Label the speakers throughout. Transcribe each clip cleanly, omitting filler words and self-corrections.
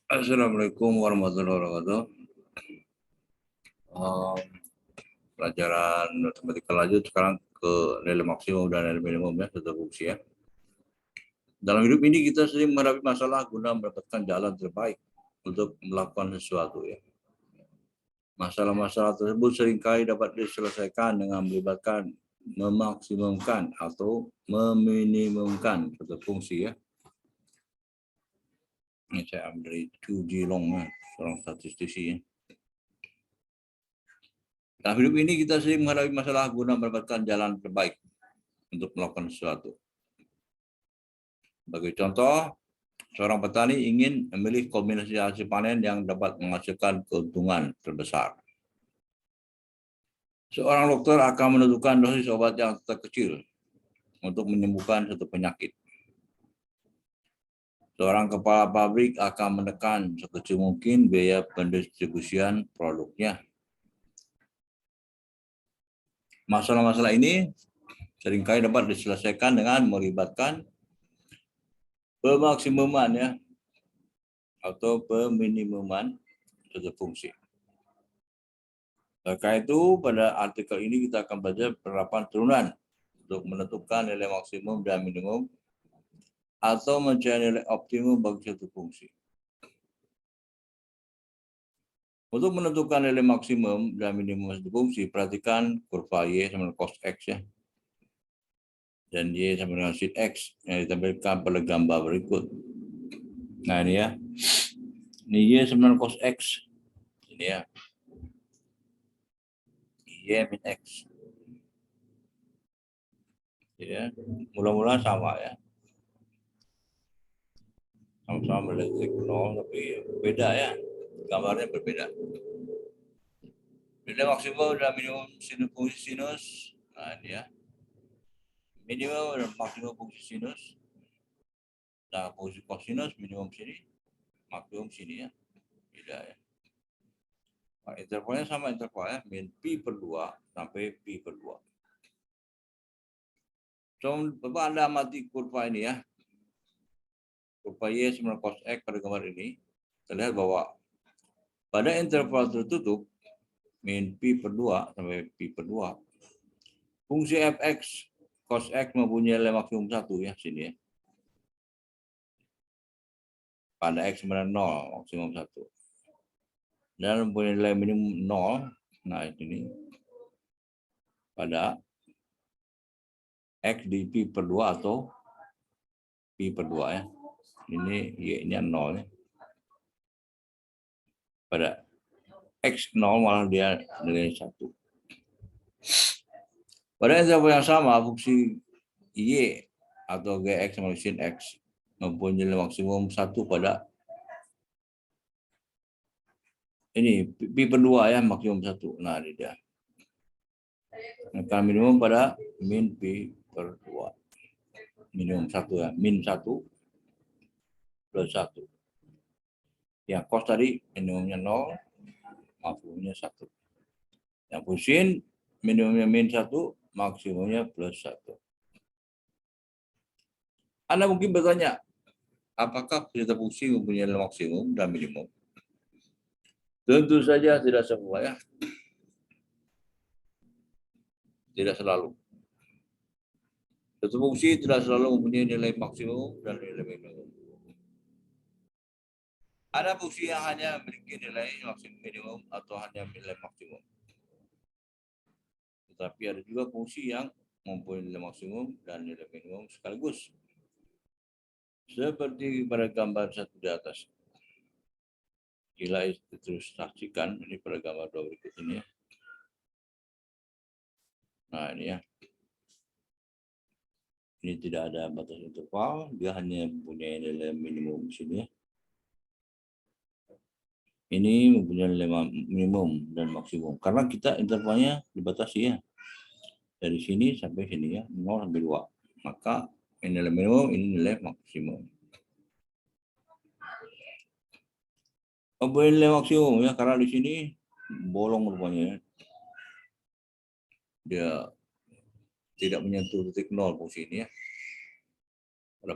Speaker 1: Assalamualaikum warahmatullahi wabarakatuh. Pelajaran matematika lanjut sekarang ke nilai maksimum dan nilai minimum ya, satu fungsi ya. Dalam hidup ini kita sering menghadapi masalah guna mendapatkan jalan terbaik untuk melakukan sesuatu ya. Masalah-masalah tersebut seringkali dapat diselesaikan dengan melibatkan memaksimumkan atau meminimumkan satu fungsi ya. Ini saya ambil dari Chu Jilong, seorang statistisi ya. Dalam hidup ini kita sering menghadapi masalah guna mendapatkan jalan terbaik untuk melakukan sesuatu. Sebagai contoh, seorang petani ingin memilih kombinasi hasil panen yang dapat menghasilkan keuntungan terbesar. Seorang dokter akan menentukan dosis obat yang terkecil untuk menyembuhkan suatu penyakit. Seorang kepala pabrik akan menekan sekecil mungkin biaya pendistribusian produknya. Masalah-masalah ini seringkali dapat diselesaikan dengan melibatkan pemaksimuman ya atau peminimuman suatu fungsi. Terkait itu, pada artikel ini kita akan belajar penerapan turunan untuk menentukan nilai maksimum dan minimum atau mencari nilai optimum bagi suatu fungsi. Untuk menentukan nilai maksimum dan minimum suatu fungsi, perhatikan kurva Y sama dengan cos X ya. Dan Y sama dengan sin X yang ditampilkan pada gambar berikut. Nah ini ya. Ini Y sama dengan cos X. Ini ya. Y min X. Ya, mula-mula sama ya. Sama-sama elektrik 0, tapi beda ya. Gambarnya berbeda. Nilai maksimum dan minimum fungsi sinus. Nah ini ya. Minimum dan maksimum fungsi sinus. Nah, fungsi kosinus minimum sini, maksimum sini ya. Beda ya. Nah, intervalnya sama intervalnya, min pi per 2 sampai pi per 2. Coba Anda amati kurva ini ya. Kurva Y sama cos X pada gambar ini. Terlihat bahwa pada interval tertutup, min pi per 2 sampai pi per 2, fungsi fx cos X mempunyai nilai maksimum 1 ya, sini ya. Pada X sama 0, maksimum 1. Dan mempunyai nilai minimum 0, nah ini. Pada X di pi per 2 atau pi per 2 ya. Ini Y-nya 0 ya. Pada X 0 malah dia nilai 1. Pada interval yang sama, fungsi Y atau Gx sama sin X mempunyai nilai maksimum 1 pada ini pi per 2 ya, maksimum 1. Nah, ini dia. Maka minimum pada min pi per 2. Minimum 1 ya, min 1 plus 1. Yang cos tadi minimumnya 0, maksimumnya 1. Yang sin minimumnya min 1, maksimumnya plus 1. Anda mungkin bertanya, apakah cerita fungsi mempunyai nilai maksimum dan minimum? Tentu saja tidak semua ya. Tidak selalu. Suatu fungsi tidak selalu mempunyai nilai maksimum dan nilai minimum. Ada fungsi yang hanya memiliki nilai maksimum minimum atau hanya nilai maksimum. Tetapi ada juga fungsi yang mempunyai nilai maksimum dan nilai minimum sekaligus. Seperti pada gambar satu di atas. Bila diilustrasikan, ini pada gambar 2 berikut ini ya. Nah ini ya. Ini tidak ada batas interval, dia hanya mempunyai nilai minimum di sini ya. Ini mempunyai nilai minimum dan maksimum. Karena kita intervalnya dibatasi ya. Dari sini sampai sini ya, 0 sampai 2. Maka ini nilai minimum, ini nilai maksimum. Mempunyai nilai maksimum ya, karena di sini bolong rupanya ya. Dia tidak menyentuh titik 0 fungsi ini ya.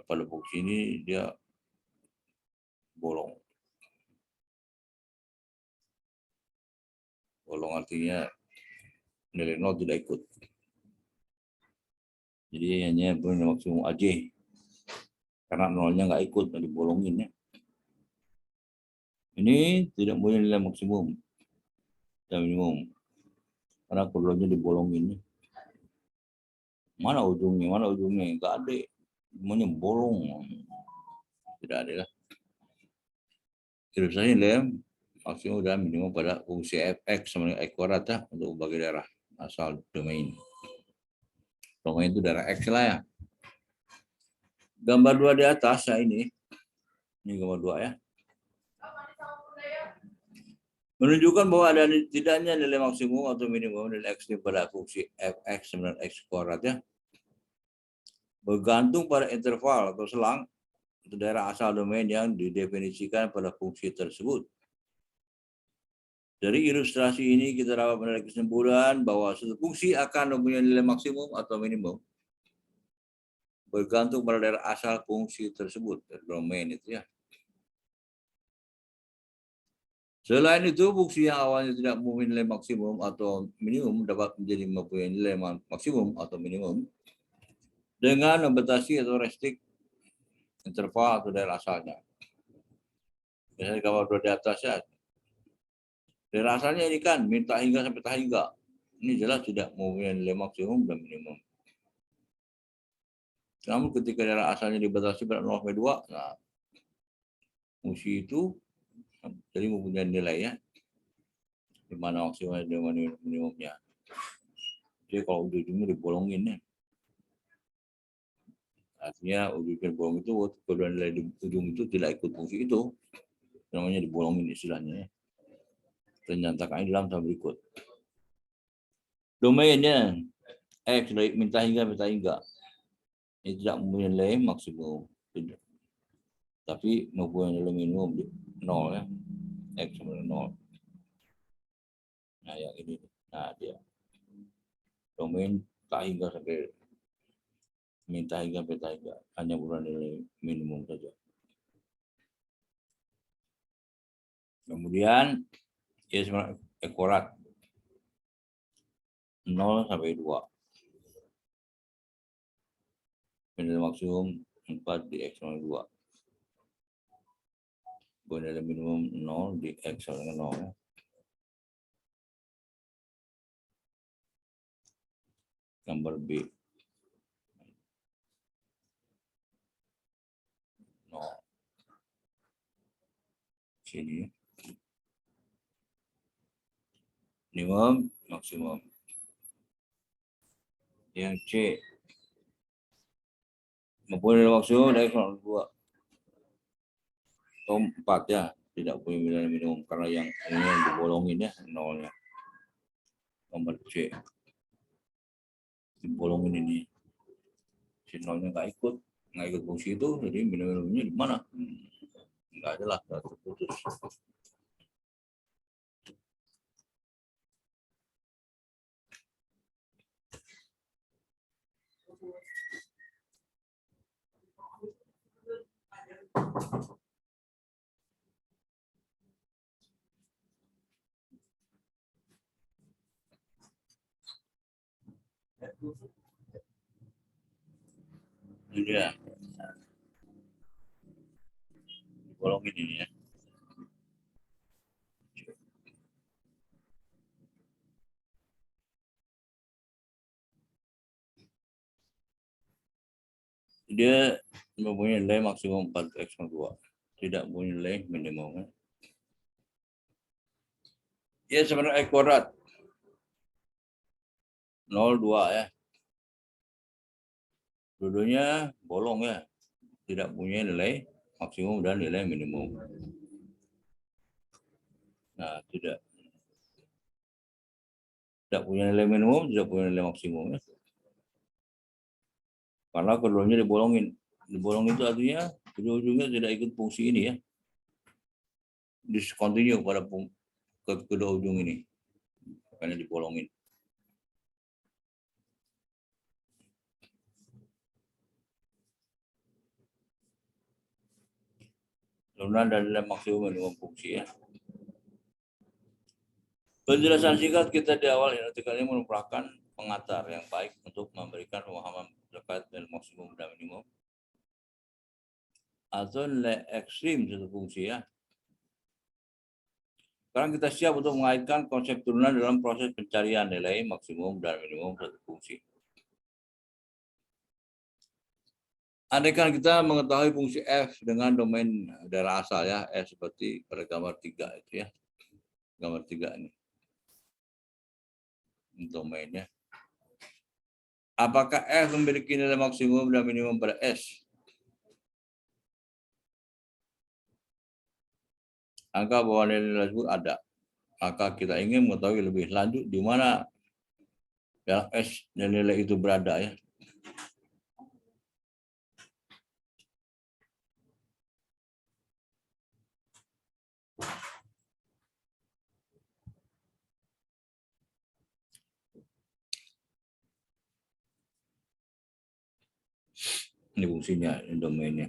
Speaker 1: Pada fungsi ini dia bolong. Bolong artinya nilai 0 tidak ikut. Jadi hanya nilai maksimum AJ. Karena nolnya nggak ikut, nggak dibolongin ya. Ini tidak punya nilai maksimum dan minimum. Karena keduanya dibolongin. Mana ujungnya? Nggak ada. Semuanya bolong. Tidak ada lah. Terus saja nilai maksimum dan minimum pada fungsi fx sama dengan x kuadrat ya, untuk berbagai daerah asal domain. Domain itu daerah X lah ya. Gambar 2 di atas ya ini gambar 2 ya. Menunjukkan bahwa ada tidaknya nilai maksimum atau minimum nilai X pada fungsi fx sama dengan x kuadrat ya. Bergantung pada interval atau selang atau daerah asal domain yang didefinisikan pada fungsi tersebut. Dari ilustrasi ini kita dapat menarik kesimpulan bahwa suatu fungsi akan mempunyai nilai maksimum atau minimum bergantung pada daerah asal fungsi tersebut, domain itu ya. Selain itu, fungsi yang awalnya tidak mempunyai nilai maksimum atau minimum dapat menjadi mempunyai nilai maksimum atau minimum dengan membatasi atau restrict interval atau daerah asalnya. Misalnya gambar 2 di atas ya. Daerah asalnya ini kan minta hingga sampai tak hingga. Ini jelas tidak mempunyai nilai maksimum dan minimum. Namun ketika daerah asalnya dibatasi pada 0 sampai 2, nah fungsi itu jadi mempunyai nilai ya, di mana maksimumnya dan minimumnya. Jadi kalau ujung-ujungnya dibolongin ya, artinya ujungnya bolong itu kedua nilai di ujung itu tidak ikut fungsi itu, namanya dibolongin istilahnya ya. Ternyatakan dalam tahap berikut. Domainnya X dari minta hingga. Ini tidak mempunyai nilai maksimum, tidak. Tapi mempunyai nilai minimum di 0 ya. X sama dengan 0. Nah yang ini, nah dia domain tak hingga sampai minta hingga hanya mempunyai nilai minimum saja. Kemudian ya sebenarnya akurat 0 sampai 2. Nilai maksimum 4 di X sama 2. Nilai minimum 0 di X sama dengan 0 ya. Gambar B. 0. Sini. Minimum, maksimum. Yang C. Mempunyai nilai maksimum dari 2. Atau 4 ya. Tidak punya nilai minimum. Karena yang ini yang dibolongin ya. 0-nya. Nomor C. Dibolongin ini. Si 0-nya nggak ikut fungsi itu. Jadi minimumnya di mana? Nggak ada lah. Terputus. Ini dia. Bolongin ini ya. Dia mempunyai nilai maksimum 4x 2. Tidak mempunyai nilai minimum. Ya sebenarnya X kuadrat. 0,2 ya. Dua-duanya bolong ya. Tidak punya nilai maksimum dan nilai minimum. Nah, tidak punya nilai minimum, tidak punya nilai maksimum ya. Karena keduanya dibolongin. Dibolongin itu artinya ujung-ujungnya tidak ikut fungsi ini ya. Discontinue pada kedua ujung ini. Makanya dibolongin. Turunan dan nilai maksimum minimum fungsi ya. Penjelasan singkat kita di awal artikel ini merupakan pengantar yang baik untuk memberikan pemahaman terkait dengan maksimum dan minimum atau nilai ekstrim satu fungsi ya. Sekarang kita siap untuk mengaitkan konsep turunan dalam proses pencarian nilai maksimum dan minimum satu fungsi. Andaikan kita mengetahui fungsi f dengan domain daerah asal ya, f seperti pada gambar 3 itu ya. Gambar 3 ini. Domainnya. Apakah F memiliki nilai maksimum dan minimum pada S? Angka bahwa nilai tersebut ada. Maka kita ingin mengetahui lebih lanjut di mana dalam S nilai itu berada ya. Ini fungsinya, ini domainnya.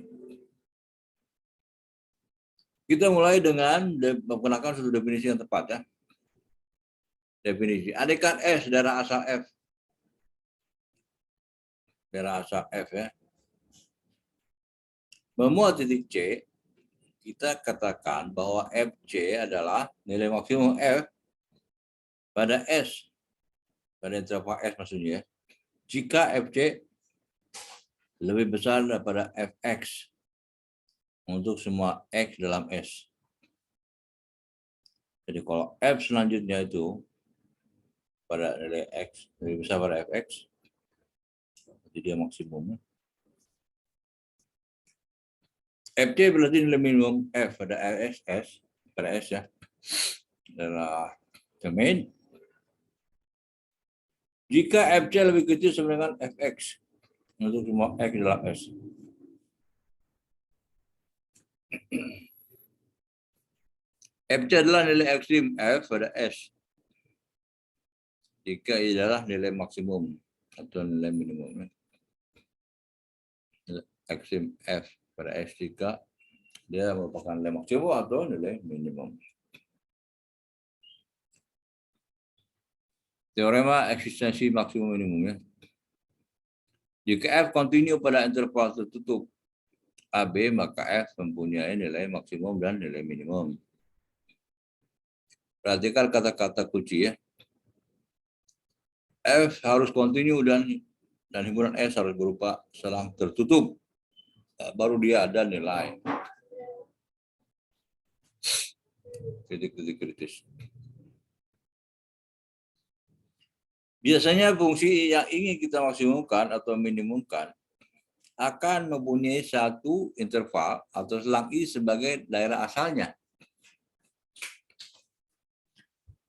Speaker 1: Kita mulai dengan menggunakan satu definisi yang tepat ya. Definisi. Andaikan S daerah asal F. Daerah asal F ya. Memuat titik C, kita katakan bahwa FC adalah nilai maksimum F pada S. Pada interval S maksudnya ya. Jika FC lebih besar daripada Fx untuk semua X dalam S. Jadi kalau F selanjutnya itu pada nilai X lebih besar pada Fx, jadi dia maksimum. Fc berarti nilai minimum F pada S, pada S ya, adalah domain. Jika Fc lebih kecil sama dengan Fx untuk semua X dalam S. Fc adalah nilai ekstrim F pada S. Jika ia adalah nilai maksimum atau nilai minimum. Ekstrim F pada S jika dia merupakan nilai maksimum atau nilai minimum. Teorema eksistensi maksimum minimum ya. Jika F kontinu pada interval tertutup AB, maka F mempunyai nilai maksimum dan nilai minimum. Perhatikan kata-kata kunci ya. F harus kontinu dan himpunan S harus berupa selang tertutup. Baru dia ada nilai. Titik-titik kritis. Biasanya fungsi yang ingin kita maksimumkan atau minimumkan akan mempunyai satu interval atau selang I sebagai daerah asalnya.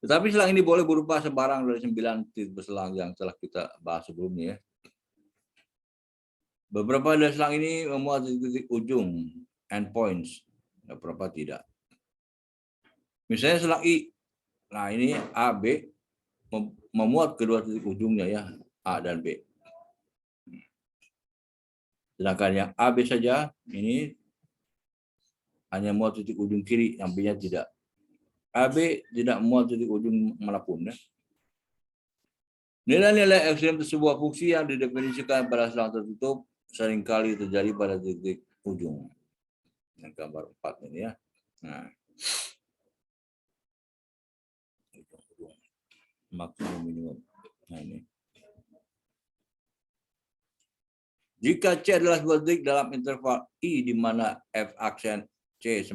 Speaker 1: Tetapi selang ini boleh berupa sebarang dari 9 titik berselang yang telah kita bahas sebelumnya. Beberapa dari selang ini memuat titik ujung, endpoints, beberapa tidak. Misalnya selang I, nah ini A, B, memuat kedua titik ujungnya ya, A dan B. Sedangkan yang A, B saja, ini hanya muat titik ujung kiri, yang B-nya tidak. AB tidak muat titik ujung manapun. Ya. Nilai-nilai ekstrim sebuah fungsi yang didefinisikan pada selang tertutup seringkali terjadi pada titik ujung. Yang gambar 4 ini ya. Nah. Maksimum minimum. Nah ini. Jika C adalah sebuah titik dalam interval I di mana F aksen C 90,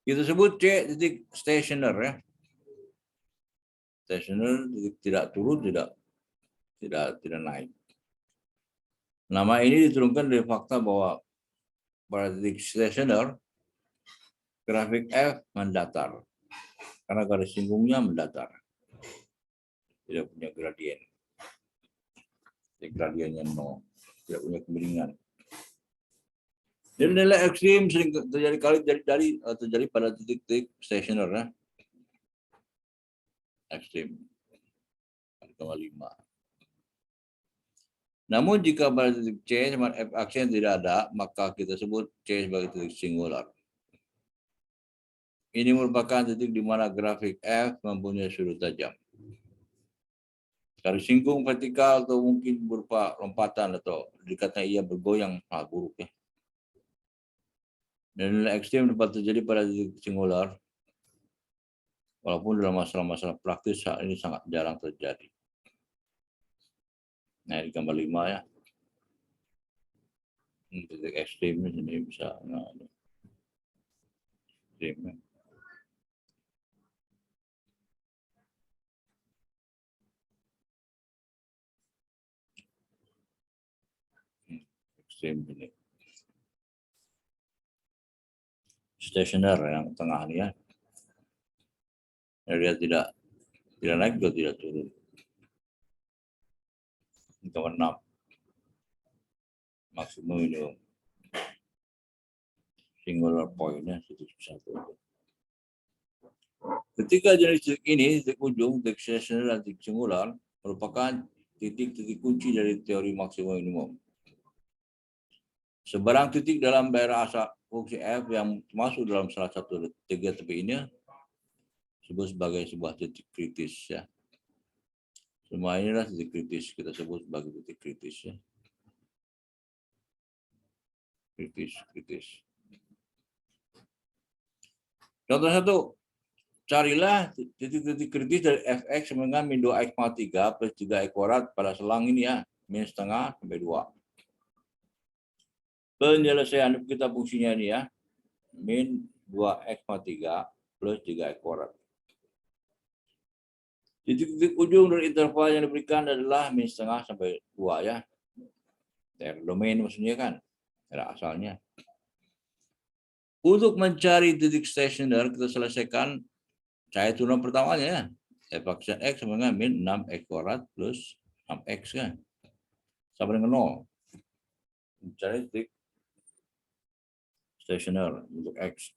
Speaker 1: kita sebut C titik stationer ya. Stationer tidak turun, tidak naik. Nama ini diturunkan dari fakta bahwa pada titik stationer grafik F mendatar karena garis singgungnya mendatar, tidak punya gradien. Gradiennya 0, tidak punya kemiringan. Jadi nilai ekstrim sering terjadi pada titik-titik stationer ya. Ekstrim 1,5. Namun jika pada titik C sama F aksen tidak ada, maka kita sebut C sebagai titik singular. Ini merupakan titik di mana grafik F mempunyai sudut tajam. Garis singkung vertikal atau mungkin berupa lompatan atau dikatakan ia bergoyang sangat buruk ya. Dan nilai ekstrim dapat terjadi pada titik singular, walaupun dalam masalah-masalah praktis saat ini sangat jarang terjadi. Nah, di gambar 5 ya. Titik ekstrim ini bisa ekstrim. Ekstrim ini. Stationer yang tengah ini ya. Dia tidak naik juga tidak turun. Gambar 6. Maksimum minimum. Singular point-nya titik 1. Ketika jenis titik ini, titik ujung, titik stationer, dan titik singular merupakan titik-titik kunci dari teori maksimum minimum. Sebarang titik dalam daerah asal fungsi F yang masuk dalam salah satu tiga tepi ini disebut sebagai sebuah titik kritis ya. Semua inilah titik kritis, kita sebut sebagai titik kritis ya. Kritis. Contoh 1, carilah titik-titik kritis dari fx sama dengan min 2x pangkat 3 plus 3x kuadrat pada selang ini ya, min setengah sampai 2. Penyelesaian kita fungsinya ini ya, min 2x pangkat 3 plus 3x kuadrat. Titik-titik ujung dari interval yang diberikan adalah min setengah sampai 2 ya. Daerah domain maksudnya kan, daerah asalnya. Untuk mencari titik stationer, kita selesaikan cari turun pertamanya ya. F aksen X sama dengan min 6x kuadrat plus 6x kan. Sama dengan 0. Mencari titik stationer untuk X.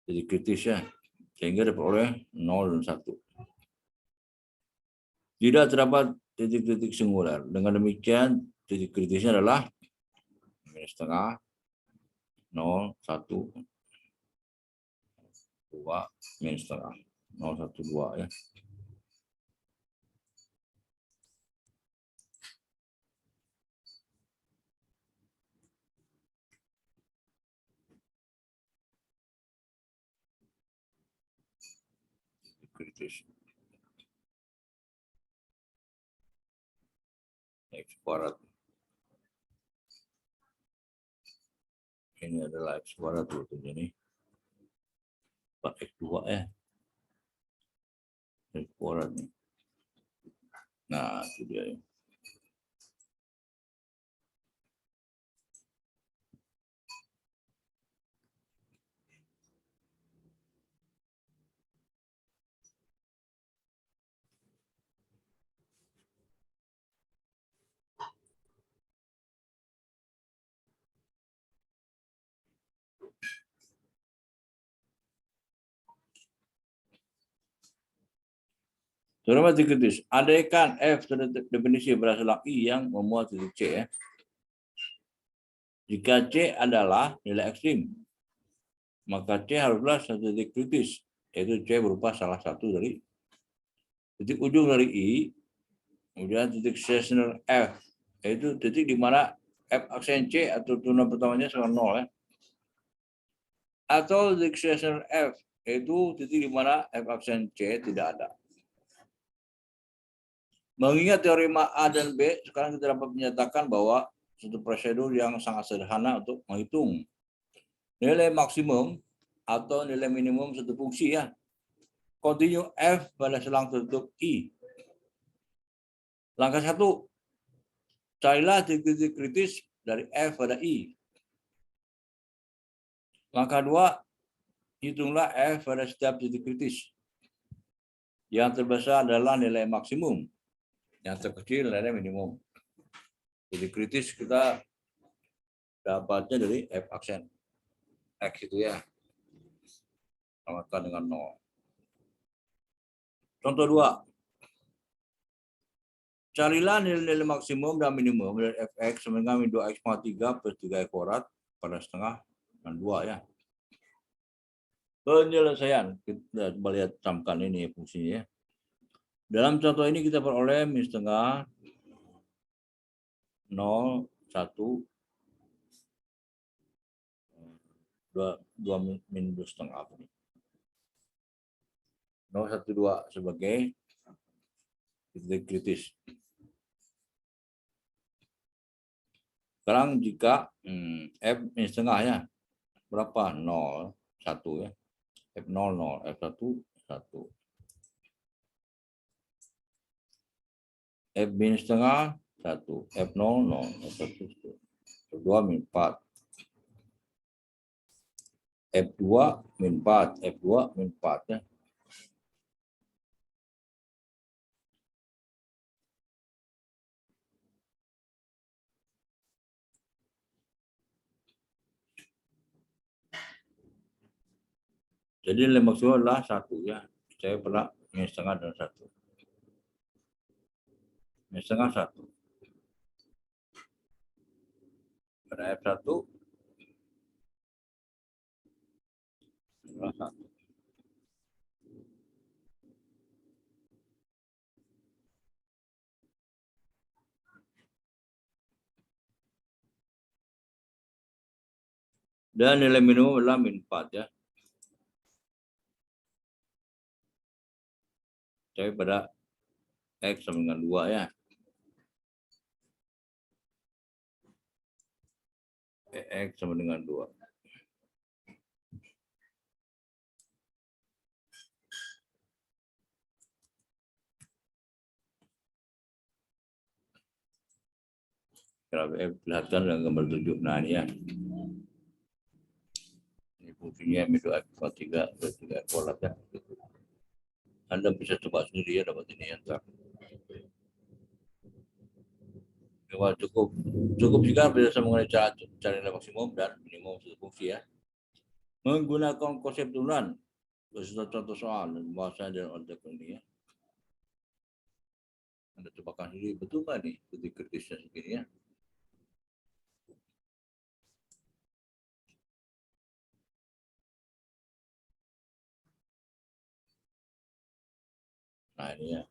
Speaker 1: Titik kritis ya. Sehingga diperoleh 0 dan 1. Tidak terdapat titik-titik singular. Dengan demikian, titik kritisnya adalah min setengah, 0, 1, 2, min setengah, 0, 1, 2 ya. Kritis. X kuadrat. Ini adalah X kuadrat tentunya nih. 4x2 ya. X kuadrat nih. Nah, itu dia ya. Saudara titik kritis. Andaikan F definisi berdasarkan I yang memuat titik C ya. Jika C adalah nilai ekstrim, maka C haruslah satu titik kritis, yaitu C berupa salah satu dari titik ujung dari I, kemudian titik stationer F, yaitu titik di mana F aksen C atau turunan pertamanya sama 0 ya. Atau titik stationer F, yaitu titik di mana F aksen C tidak ada. Mengingat teorema A dan B, sekarang kita dapat menyatakan bahwa suatu prosedur yang sangat sederhana untuk menghitung nilai maksimum atau nilai minimum suatu fungsi ya. Kontinu F pada selang tertutup I. Langkah 1, carilah titik-titik kritis dari F pada I. Langkah 2, hitunglah F pada setiap titik kritis. Yang terbesar adalah nilai maksimum. Yang terkecil nilai minimum. Titik kritis kita dapatnya dari F aksen X itu ya. Samakan dengan 0. Contoh 2. Carilah nilai maksimum dan minimum dari fx sama dengan min 2x pangkat 3 plus 3x kuadrat pada setengah dan 2 ya. Penyelesaian. Kita coba lihat camkan ini fungsinya. Dalam contoh ini kita peroleh min setengah 0, 1, 2 min 2 setengah. 0, 1, 2 sebagai titik kritis. Sekarang jika F min setengah ya, berapa? 0, 1 ya. F0, 0, F1, 1. F min setengah 1, F0, 0, F1, 1. F2 min 4. F2 min 4, F2 min 4 ya. Jadi nilai maksimum adalah 1 ya. Saya pernah min setengah dan 1. Min setengah 1. Pada F1 adalah 1. Dan nilai minimum adalah min 4 ya. Saya pada X sama dengan 2 ya. X sama dengan 2. Kalau perlihatkan dengan gambar 7. Nah ini ya. Ini fungsinya min 2 X 3, 3 kuadrat ya. Anda bisa coba sendiri ya dapat ini ya. Cukup jika bisa mengenai cara nilai maksimum dan minimum suatu fungsi ya. Menggunakan konsep turunan beserta contoh soal dan bahasa dan objek ini ya. Anda cobakan sendiri, betul nggak nih titik kritisnya segini ya. Nah ini ya.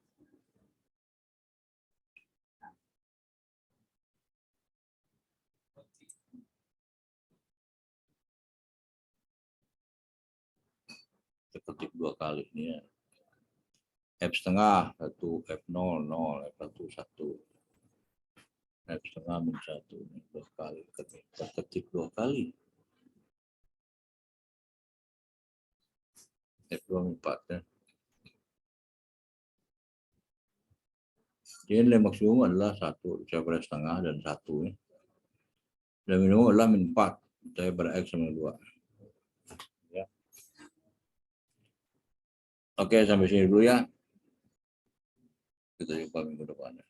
Speaker 1: Ketik 2 kali ini ya. F setengah 1, F0, 0, F1, 1. F setengah min 1, 2 kali. Ketik 2 kali. F2 min 4 ya. Jadi nilai maksimum adalah 1, saya pada setengah dan 1 ya. Dan minimum adalah min 4, saya pada X sama 2. Ya. Oke, sampai sini dulu ya. Kita jumpa minggu depan.